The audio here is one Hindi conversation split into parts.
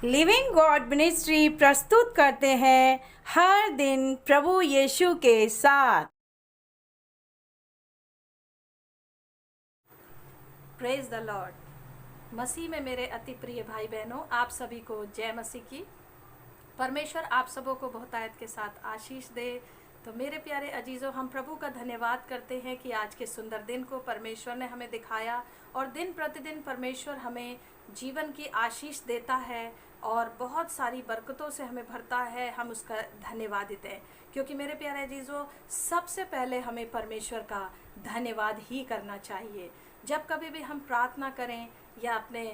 लिविंग गॉड मिनिस्ट्री प्रस्तुत करते हैं हर दिन प्रभु यीशु के साथ। Praise the Lord. मसीह में मेरे अति प्रिय भाई बहनों, आप सभी को जय मसीह की। परमेश्वर आप सबों को बहुतायत के साथ आशीष दे। तो मेरे प्यारे अजीज़ों, हम प्रभु का धन्यवाद करते हैं कि आज के सुंदर दिन को परमेश्वर ने हमें दिखाया और दिन प्रतिदिन परमेश्वर हमें जीवन की आशीष देता है और बहुत सारी बरकतों से हमें भरता है। हम उसका धन्यवादित हैं, क्योंकि मेरे प्यारे अजीज़ों, सबसे पहले हमें परमेश्वर का धन्यवाद ही करना चाहिए। जब कभी भी हम प्रार्थना करें या अपने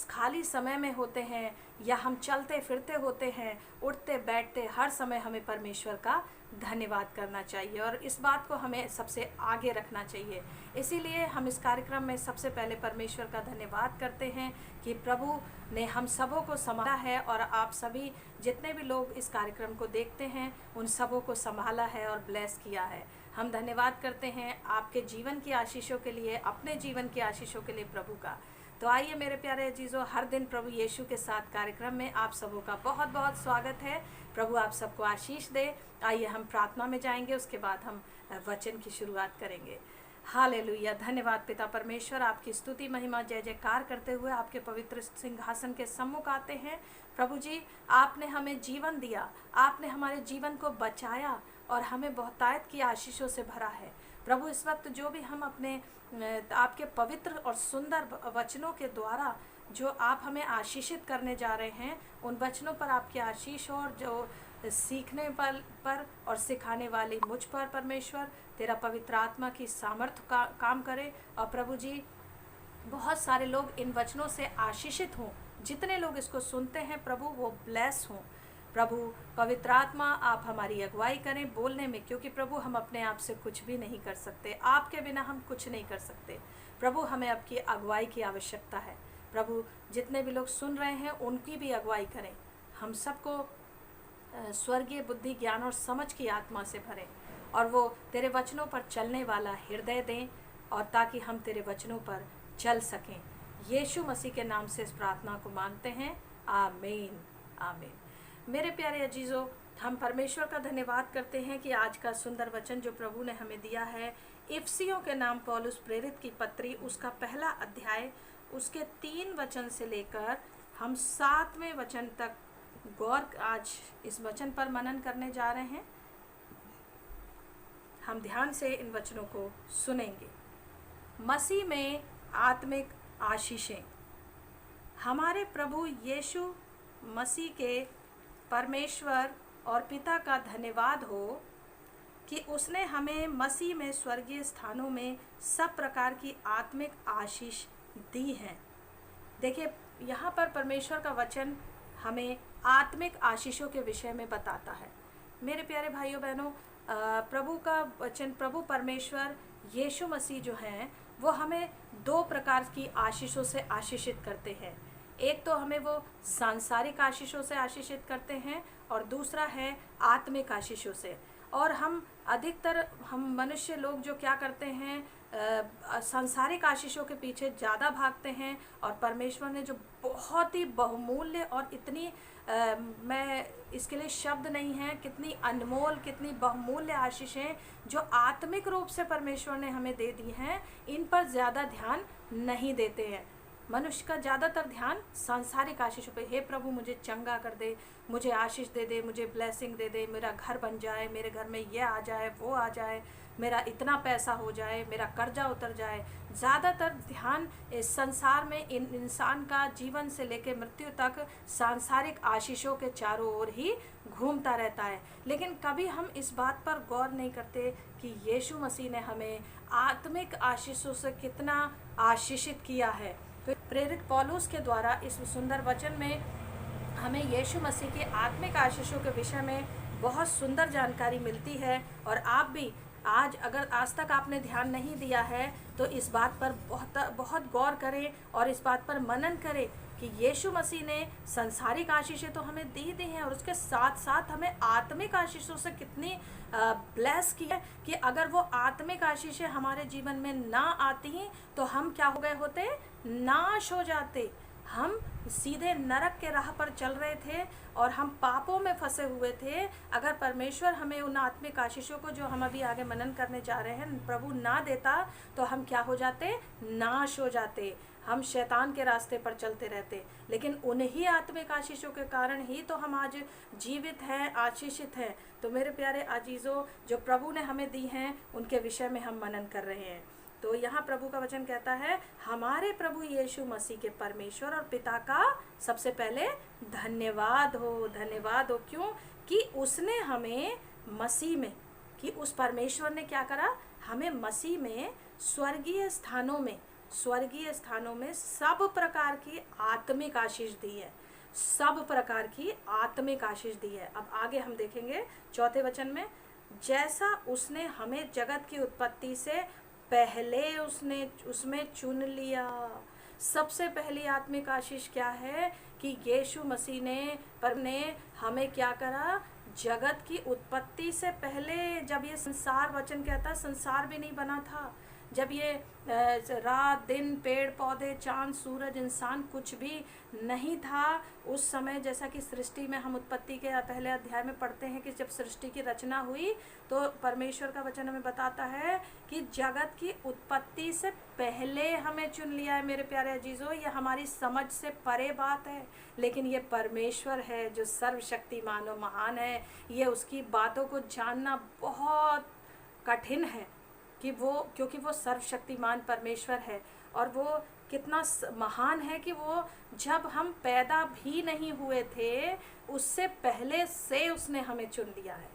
खाली समय में होते हैं या हम चलते फिरते होते हैं, उठते बैठते, हर समय हमें परमेश्वर का धन्यवाद करना चाहिए और इस बात को हमें सबसे आगे रखना चाहिए। इसीलिए हम इस कार्यक्रम में सबसे पहले परमेश्वर का धन्यवाद करते हैं कि प्रभु ने हम सबों को संभाला है और आप सभी जितने भी लोग इस कार्यक्रम को देखते हैं उन सबों को संभाला है और ब्लेस किया है। हम धन्यवाद करते हैं आपके जीवन की आशीषों के लिए, अपने जीवन की आशीषों के लिए प्रभु का। तो आइए मेरे प्यारे अजीज़ों, हर दिन प्रभु यीशु के साथ कार्यक्रम में आप सबों का बहुत बहुत स्वागत है। प्रभु आप सबको आशीष दे। आइए हम प्रार्थना में जाएंगे, उसके बाद हम वचन की शुरुआत करेंगे। हालेलुया। धन्यवाद पिता परमेश्वर, आपकी स्तुति महिमा जय जयकार करते हुए आपके पवित्र सिंहासन के सम्मुख आते हैं। प्रभु जी, आपने हमें जीवन दिया, आपने हमारे जीवन को बचाया और हमें बहुतायत की आशीषों से भरा है। प्रभु इस वक्त जो भी हम अपने आपके पवित्र और सुंदर वचनों के द्वारा जो आप हमें आशीषित करने जा रहे हैं, उन वचनों पर आपकी आशीष और जो सीखने पर और सिखाने वाली मुझ पर परमेश्वर तेरा पवित्र आत्मा की सामर्थ्य का काम करे। और प्रभु जी, बहुत सारे लोग इन वचनों से आशीषित हों, जितने लोग इसको सुनते हैं प्रभु वो ब्लेस हों। प्रभु पवित्र आत्मा आप हमारी अगुवाई करें बोलने में, क्योंकि प्रभु हम अपने आप से कुछ भी नहीं कर सकते, आपके बिना हम कुछ नहीं कर सकते। प्रभु हमें आपकी अगुवाई की आवश्यकता है। प्रभु जितने भी लोग सुन रहे हैं उनकी भी अगुवाई करें। हम सबको स्वर्गीय बुद्धि, ज्ञान और समझ की आत्मा से भरें और वो तेरे वचनों पर चलने वाला हृदय दें और ताकि हम तेरे वचनों पर चल सकें। यीशु मसीह के नाम से इस प्रार्थना को मांगते हैं, आमीन आमीन। मेरे प्यारे अजीज़ों, हम परमेश्वर का धन्यवाद करते हैं कि आज का सुंदर वचन जो प्रभु ने हमें दिया है, इफिसियों के नाम पौलुस प्रेरित की पत्री, उसका पहला अध्याय, उसके 3 वचन से लेकर हम 7वें वचन तक गौर आज इस वचन पर मनन करने जा रहे हैं। हम ध्यान से इन वचनों को सुनेंगे। मसीह में आत्मिक आशीषें। हमारे प्रभु यीशु मसीह के परमेश्वर और पिता का धन्यवाद हो कि उसने हमें मसीह में स्वर्गीय स्थानों में सब प्रकार की आत्मिक आशीष दी है। देखिए, यहाँ पर परमेश्वर का वचन हमें आत्मिक आशीषों के विषय में बताता है। मेरे प्यारे भाइयों बहनों, प्रभु का वचन, प्रभु परमेश्वर यीशु मसीह जो हैं वो हमें 2 प्रकार की आशीषों से आशीषित करते हैं। एक तो हमें वो सांसारिक आशीषों से आशीषित करते हैं और दूसरा है आत्मिक आशीषों से। और हम अधिकतर मनुष्य लोग जो क्या करते हैं, सांसारिक आशीषों के पीछे ज़्यादा भागते हैं और परमेश्वर ने जो बहुत ही बहुमूल्य और इतनी मैं इसके लिए शब्द नहीं है, कितनी अनमोल, कितनी बहुमूल्य आशीषें जो आत्मिक रूप से परमेश्वर ने हमें दे दी हैं, इन पर ज़्यादा ध्यान नहीं देते हैं। मनुष्य का ज़्यादातर ध्यान सांसारिक आशीषों पे, हे प्रभु मुझे चंगा कर दे, मुझे आशीष दे दे, मुझे ब्लेसिंग दे दे, मेरा घर बन जाए, मेरे घर में ये आ जाए, वो आ जाए, मेरा इतना पैसा हो जाए, मेरा कर्जा उतर जाए। ज़्यादातर ध्यान इस संसार में इंसान का जीवन से लेकर मृत्यु तक सांसारिक आशीषों के चारों ओर ही घूमता रहता है। लेकिन कभी हम इस बात पर गौर नहीं करते कि यीशु मसीह ने हमें आत्मिक आशीषों से कितना आशीषित किया है। प्रेरित पौलुस के द्वारा इस सुंदर वचन में हमें यीशु मसीह की आत्मिक आशीषों के विषय में बहुत सुंदर जानकारी मिलती है। और आप भी अगर आज तक आपने ध्यान नहीं दिया है तो इस बात पर बहुत गौर करें और इस बात पर मनन करें कि यीशु मसीह ने संसारिक आशीषें तो हमें दी हैं और उसके साथ साथ हमें आत्मिक आशीषों से कितनी ब्लेस की है कि अगर वो आत्मिक आशीषें हमारे जीवन में ना आती तो हम क्या हो गए होते, नाश हो जाते। हम सीधे नरक के राह पर चल रहे थे और हम पापों में फंसे हुए थे, अगर परमेश्वर हमें उन आत्मिक आशीषों को जो हम अभी आगे मनन करने जा रहे हैं प्रभु ना देता, तो हम क्या हो जाते? नाश हो जाते, हम शैतान के रास्ते पर चलते रहते। लेकिन उन्हीं आत्मिक आशीषों के कारण ही तो हम आज जीवित हैं, आशीषित हैं। तो मेरे प्यारे अजीज़ों, जो प्रभु ने हमें दी हैं उनके विषय में हम मनन कर रहे हैं। तो यहाँ प्रभु का वचन कहता है, हमारे प्रभु यीशु मसीह के परमेश्वर और पिता का सबसे पहले धन्यवाद हो, धन्यवाद हो। क्यों? कि उसने हमें मसीह में, कि उस परमेश्वर ने क्या करा? हमें मसीह में स्वर्गीय स्थानों में सब प्रकार की आत्मिक आशीष दी है, सब प्रकार की आत्मिक आशीष दी है। अब आगे हम देखेंगे 4 वचन में, जैसा उसने हमें जगत की उत्पत्ति से पहले उसमें चुन लिया। सबसे पहली आत्मिक आशीष क्या है? कि यीशु मसीह ने हमें क्या करा? जगत की उत्पत्ति से पहले, जब ये संसार, वचन कहता है संसार भी नहीं बना था, जब ये रात दिन, पेड़ पौधे, चांद सूरज, इंसान कुछ भी नहीं था उस समय, जैसा कि सृष्टि में हम उत्पत्ति के पहले अध्याय में पढ़ते हैं कि जब सृष्टि की रचना हुई तो परमेश्वर का वचन हमें बताता है कि जगत की उत्पत्ति से पहले हमें चुन लिया है। मेरे प्यारे अजीजों, ये हमारी समझ से परे बात है, लेकिन ये परमेश्वर है जो सर्वशक्तिमान और महान है। ये उसकी बातों को जानना बहुत कठिन है कि क्योंकि वो सर्वशक्तिमान परमेश्वर है और वो कितना महान है कि वो जब हम पैदा भी नहीं हुए थे उससे पहले से उसने हमें चुन लिया है।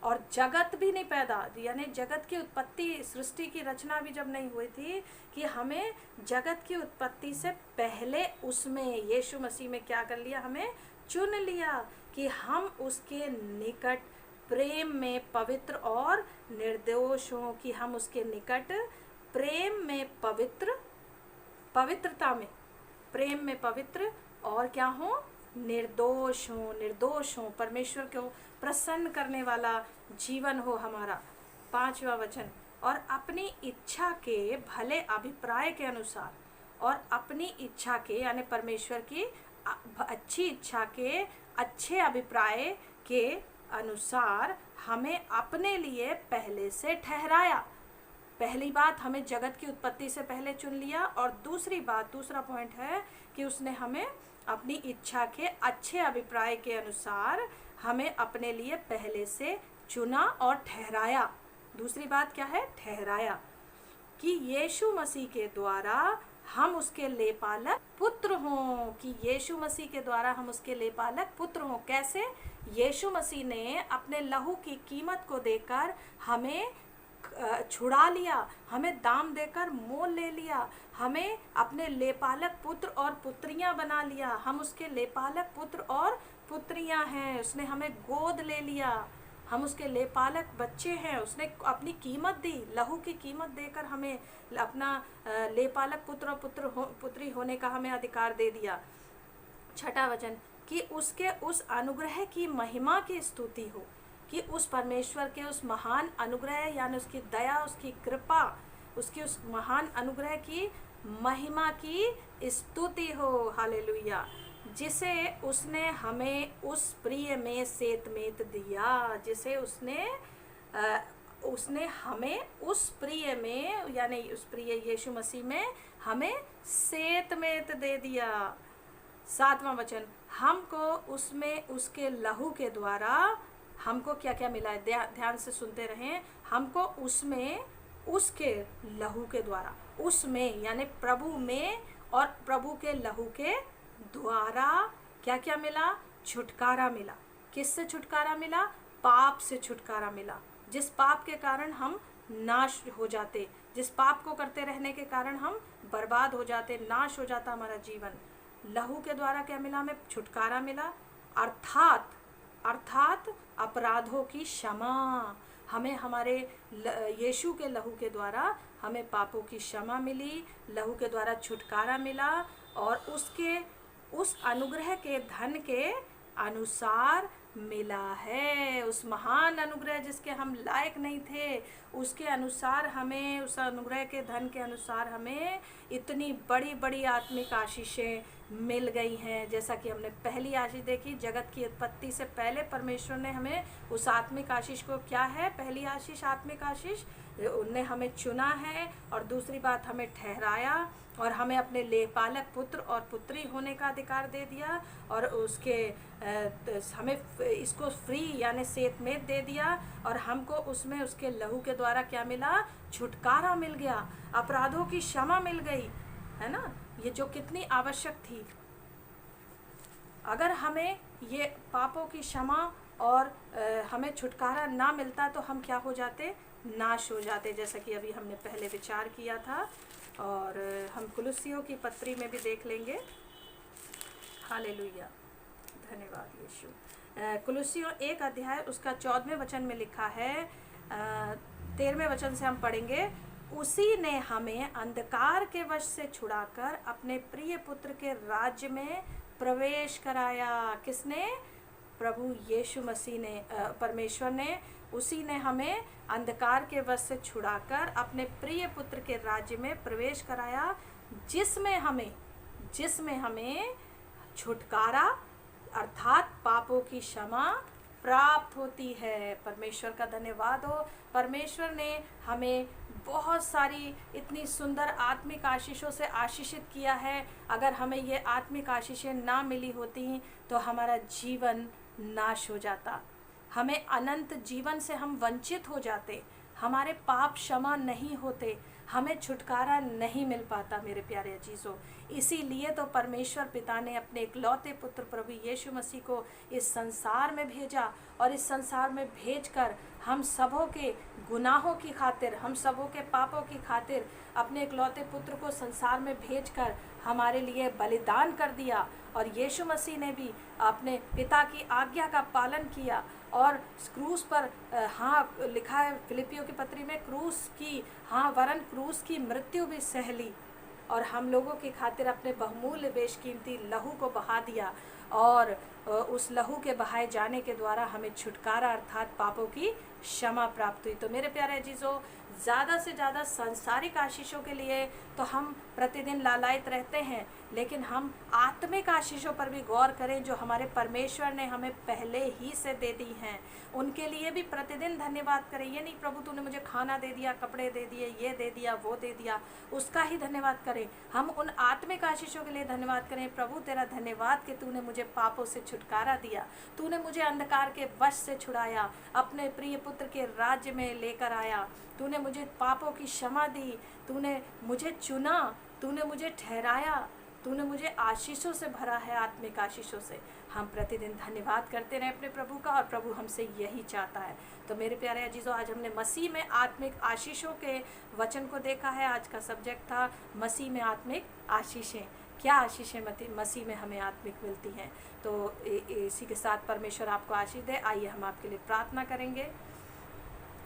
और जगत भी नहीं पैदा, यानी जगत की उत्पत्ति, सृष्टि की रचना भी जब नहीं हुई थी, कि हमें जगत की उत्पत्ति से पहले उसमें यीशु मसीह में क्या कर लिया? हमें चुन लिया कि हम उसके निकट प्रेम में पवित्र और निर्दोष हों, कि हम उसके निकट प्रेम में पवित्रता में, प्रेम में पवित्र और क्या हो? निर्दोष हो, परमेश्वर को प्रसन्न करने वाला जीवन हो हमारा। 5वां वचन, और अपनी इच्छा के भले अभिप्राय के अनुसार, और अपनी इच्छा के यानी परमेश्वर की अच्छी इच्छा के, अच्छे अभिप्राय के अनुसार हमें अपने लिए पहले से ठहराया। पहली बात, हमें जगत की उत्पत्ति से पहले चुन लिया, और दूसरी बात, दूसरा पॉइंट है कि उसने हमें अपनी इच्छा के अच्छे अभिप्राय के अनुसार हमें अपने लिए पहले से चुना और ठहराया। दूसरी बात क्या है? ठहराया, कि यीशु मसीह के द्वारा हम उसके लेपालक पुत्र हों, कि यीशु मसीह के द्वारा हम उसके लेपालक पुत्र हों। कैसे? यीशु मसीह ने अपने लहू की कीमत को देकर हमें छुड़ा लिया, हमें दाम देकर मोल ले लिया, हमें अपने लेपालक पुत्र और पुत्रियां बना लिया। हम उसके लेपालक पुत्र और पुत्रियां हैं, उसने हमें गोद ले लिया, हम उसके लेपालक बच्चे हैं। उसने अपनी कीमत दी, लहू की कीमत देकर हमें अपना लेपालक पुत्र और पुत्री होने का हमें अधिकार दे दिया। 6वां वचन, कि उसके उस अनुग्रह की महिमा की स्तुति हो, कि उस परमेश्वर के उस महान अनुग्रह यानी उसकी दया, उसकी कृपा, उसकी उस महान अनुग्रह की महिमा की स्तुति हो। हालेलुया। जिसे उसने हमें उस प्रिय में सेतमेत दिया, जिसे उसने हमें उस प्रिय में यानी उस प्रिय यीशु मसीह में हमें सेतमेत दे दिया। 7वां वचन, हमको उसमें उसके लहू के द्वारा, हमको क्या क्या मिला है? ध्यान से सुनते रहें। हमको उसमें उसके लहू के द्वारा, उसमें यानी प्रभु में और प्रभु के लहू के द्वारा क्या क्या मिला? छुटकारा मिला। किससे छुटकारा मिला? पाप से छुटकारा मिला। जिस पाप के कारण हम नाश हो जाते, जिस पाप को करते रहने के कारण हम बर्बाद हो जाते, नाश हो जाता हमारा जीवन, लहू के द्वारा क्या मिला? हमें छुटकारा मिला, अर्थात अपराधों की क्षमा। हमें हमारे यीशु के लहू के द्वारा हमें पापों की क्षमा मिली, लहू के द्वारा छुटकारा मिला, और उसके उस अनुग्रह के धन के अनुसार मिला है। उस महान अनुग्रह जिसके हम लायक नहीं थे, उसके अनुसार हमें, उस अनुग्रह के धन के अनुसार हमें इतनी बड़ी बड़ी आत्मिक आशीषें मिल गई हैं। जैसा कि हमने पहली आशीष देखी, जगत की उत्पत्ति से पहले परमेश्वर ने हमें उस आत्मिक आशीष को, क्या है पहली आशीष, आत्मिक आशीष, उनने हमें चुना है। और दूसरी बात, हमें ठहराया और हमें अपने लेपालक पुत्र और पुत्री होने का अधिकार दे दिया। और उसके हमें इसको फ्री यानी सेतमेत दे दिया। और हमको उसमें उसके लहू के द्वारा क्या मिला, छुटकारा मिल गया, अपराधों की क्षमा मिल गई, है ना। ये जो कितनी आवश्यक थी। अगर हमें ये पापों की क्षमा और हमें छुटकारा ना मिलता तो हम क्या हो जाते, नाश हो जाते, जैसा कि अभी हमने पहले विचार किया था। और हम कुलुस्सियों की पत्री में भी देख लेंगे। हालेलुया, धन्यवाद यीशु। कुलुस्सियों 1 अध्याय उसका 14वें वचन में लिखा है, 13वें वचन से हम पढ़ेंगे। उसी ने हमें अंधकार के वश से छुड़ाकर अपने प्रिय पुत्र के राज्य में प्रवेश कराया। किसने, प्रभु यीशु मसीह ने, परमेश्वर ने, उसी ने हमें अंधकार के वश से छुड़ाकर अपने प्रिय पुत्र के राज्य में प्रवेश कराया, जिसमें हमें छुटकारा अर्थात पापों की क्षमा प्राप्त होती है। परमेश्वर का धन्यवाद हो। परमेश्वर ने हमें बहुत सारी इतनी सुंदर आत्मिक आशीषों से आशीषित किया है। अगर हमें ये आत्मिक आशीषें ना मिली होती तो हमारा जीवन नाश हो जाता, हमें अनंत जीवन से हम वंचित हो जाते, हमारे पाप क्षमा नहीं होते, हमें छुटकारा नहीं मिल पाता मेरे प्यारे अजीजों। इसीलिए तो परमेश्वर पिता ने अपने इकलौते पुत्र प्रभु यीशु मसीह को इस संसार में भेजा। और इस संसार में भेजकर हम सबों के गुनाहों की खातिर, हम सबों के पापों की खातिर अपने इकलौते पुत्र को संसार में भेजकर हमारे लिए बलिदान कर दिया। और यीशु मसीह ने भी अपने पिता की आज्ञा का पालन किया और क्रूस पर, हाँ लिखा है फिलिपियों की पत्री में, क्रूस की, हाँ वरन क्रूस की मृत्यु भी सह ली और हम लोगों की खातिर अपने बहुमूल्य बेशकीमती लहू को बहा दिया। और उस लहू के बहाए जाने के द्वारा हमें छुटकारा अर्थात पापों की क्षमा प्राप्त हुई। तो मेरे प्यारे अजीजों, ज़्यादा से ज़्यादा सांसारिक आशीषों के लिए तो हम प्रतिदिन लालायित रहते हैं, लेकिन हम आत्मिक आशीषों पर भी गौर करें जो हमारे परमेश्वर ने हमें पहले ही से दे दी हैं। उनके लिए भी प्रतिदिन धन्यवाद करें। ये नहीं प्रभु तूने मुझे खाना दे दिया, कपड़े दे दिए, ये दे दिया, वो दे दिया, उसका ही धन्यवाद करें। हम उन आत्मिक आशीषों के लिए धन्यवाद करें। प्रभु तेरा धन्यवाद कि तूने मुझे पापों से छुटकारा दिया, तूने मुझे अंधकार के वश से छुड़ाया, अपने प्रिय पुत्र के राज्य में लेकर आया, तूने मुझे पापों की क्षमा दी, तूने मुझे चुना, तूने मुझे ठहराया, तूने मुझे आशीषों से भरा है, आत्मिक आशीषों से। हम प्रतिदिन धन्यवाद करते रहें अपने प्रभु का, और प्रभु हमसे यही चाहता है। तो मेरे प्यारे अजीजों, आज हमने मसीह में आत्मिक आशीषों के वचन को देखा है। आज का सब्जेक्ट था मसीह में आत्मिक आशीषें। क्या आशीषें मसीह में हमें आत्मिक मिलती हैं। तो इसी के साथ परमेश्वर आपको आशीष दे। आइए हम आपके लिए प्रार्थना करेंगे।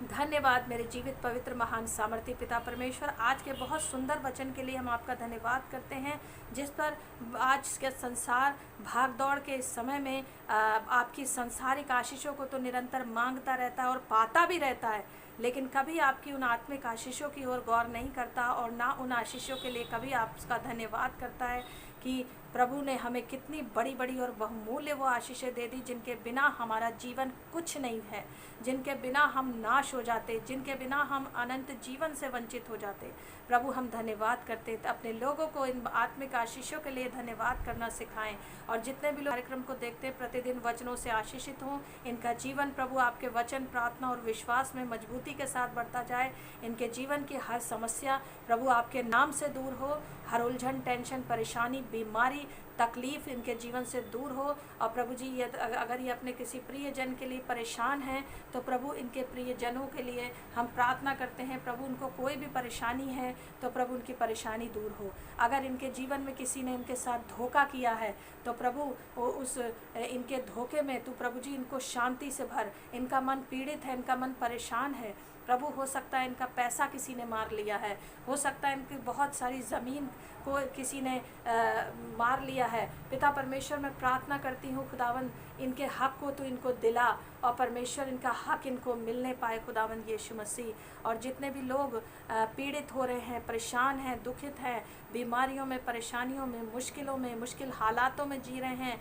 धन्यवाद मेरे जीवित पवित्र महान सामर्थी पिता परमेश्वर, आज के बहुत सुंदर वचन के लिए हम आपका धन्यवाद करते हैं, जिस पर आज के संसार भाग दौड़ के इस समय में आपकी संसारिक आशीषों को तो निरंतर मांगता रहता है और पाता भी रहता है, लेकिन कभी आपकी उन आत्मिक आशीषों की ओर गौर नहीं करता और ना उन आशीषों के लिए कभी आपका धन्यवाद करता है कि प्रभु ने हमें कितनी बड़ी बड़ी और बहुमूल्य वो आशीषें दे दी, जिनके बिना हमारा जीवन कुछ नहीं है, जिनके बिना हम नाश हो जाते, जिनके बिना हम अनंत जीवन से वंचित हो जाते। प्रभु हम धन्यवाद करते, अपने लोगों को इन आत्मिक आशीषों के लिए धन्यवाद करना सिखाएं, और जितने भी लोग कार्यक्रम को देखते हैं प्रतिदिन वचनों से आशीषित हों। इनका जीवन प्रभु आपके वचन, प्रार्थना और विश्वास में मजबूती के साथ बढ़ता जाए। इनके जीवन की हर समस्या प्रभु आपके नाम से दूर हो, हर उलझन, टेंशन, परेशानी, बीमारी, तकलीफ इनके जीवन से दूर हो। और प्रभु जी, ये अगर ये अपने किसी प्रियजन के लिए परेशान हैं तो प्रभु इनके प्रियजनों के लिए हम प्रार्थना करते हैं। प्रभु उनको कोई भी परेशानी है तो प्रभु उनकी परेशानी दूर हो। अगर इनके जीवन में किसी ने इनके साथ धोखा किया है तो प्रभु उस इनके धोखे में तू प्रभु जी इनको शांति से भर। इनका मन पीड़ित है, इनका मन परेशान है, प्रभु हो सकता है इनका पैसा किसी ने मार लिया है, हो सकता है इनकी बहुत सारी ज़मीन को किसी ने मार लिया है। पिता परमेश्वर मैं प्रार्थना करती हूँ खुदावंद इनके हक को तो इनको दिला और परमेश्वर इनका हक इनको मिलने पाए खुदावंद यीशु मसीह। और जितने भी लोग पीड़ित हो रहे हैं, परेशान हैं, दुखित हैं, बीमारियों में, परेशानियों में, मुश्किलों में, मुश्किल हालातों में जी रहे हैं,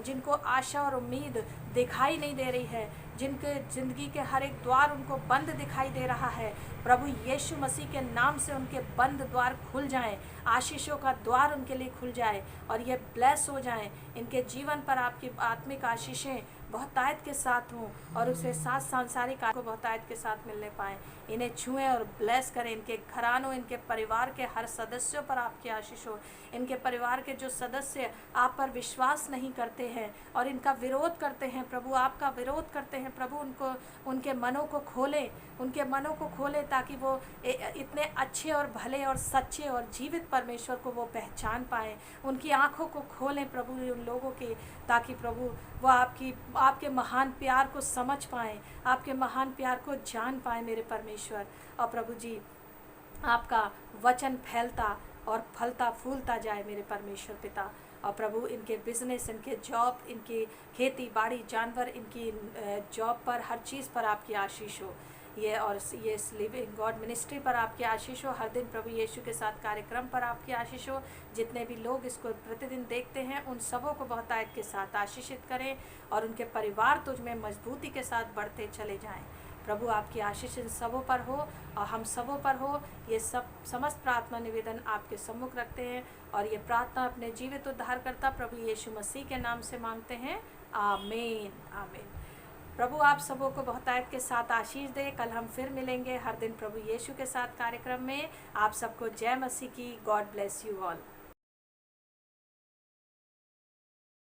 जिनको आशा और उम्मीद दिखाई नहीं दे रही है, जिनके ज़िंदगी के हर एक द्वार उनको बंद दिखाई दे रहा है, प्रभु यीशु मसीह के नाम से उनके बंद द्वार खुल जाएं, आशीषों का द्वार उनके लिए खुल जाए और ये ब्लेस हो जाएं। इनके जीवन पर आपकी आत्मिक आशीषें बहुतायत के साथ हों और उसके साथ सांसारिक को बहुतायत के साथ मिलने पाएँ। इन्हें छुएं और ब्लेस करें। इनके घरानों, इनके परिवार के हर सदस्यों पर आपकी आशीष हो। इनके परिवार के जो सदस्य आप पर विश्वास नहीं करते हैं और इनका विरोध करते हैं, प्रभु आपका विरोध करते हैं, प्रभु उनके मनों को खोलें, उनके मनों को खोलें ताकि वो इतने अच्छे और भले और सच्चे और जीवित परमेश्वर को वो पहचान पाएँ। उनकी आँखों को खोलें प्रभु उन लोगों की, ताकि प्रभु वो आपके महान प्यार को समझ पाएँ, आपके महान प्यार को जान पाएँ मेरे परमेश्वर। और प्रभु जी आपका वचन फैलता और फलता फूलता जाए मेरे परमेश्वर पिता। और प्रभु इनके बिजनेस, इनके जॉब, इनकी खेती बाड़ी, जानवर, इनकी जॉब पर, हर चीज़ पर आपकी आशीष हो। ये लिविंग गॉड मिनिस्ट्री पर आपकी आशीष हो। हर दिन प्रभु यीशु के साथ कार्यक्रम पर आपकी आशीष हो। जितने भी लोग इसको प्रतिदिन देखते हैं उन सबों को बहुतायत के साथ आशीषित करें और उनके परिवार तुझ में मजबूती के साथ बढ़ते चले जाएं। प्रभु आपकी आशीष इन सबों पर हो और हम सबों पर हो। ये सब समस्त प्रार्थना निवेदन आपके सम्मुख रखते हैं और ये प्रार्थना अपने जीवित उद्धारकर्ता प्रभु यीशु मसीह के नाम से मांगते हैं। आमीन आमीन। प्रभु आप सबों को बहुतायत के साथ आशीष दे। कल हम फिर मिलेंगे हर दिन प्रभु यीशु के साथ कार्यक्रम में। आप सबको जय मसीह की। God bless you all.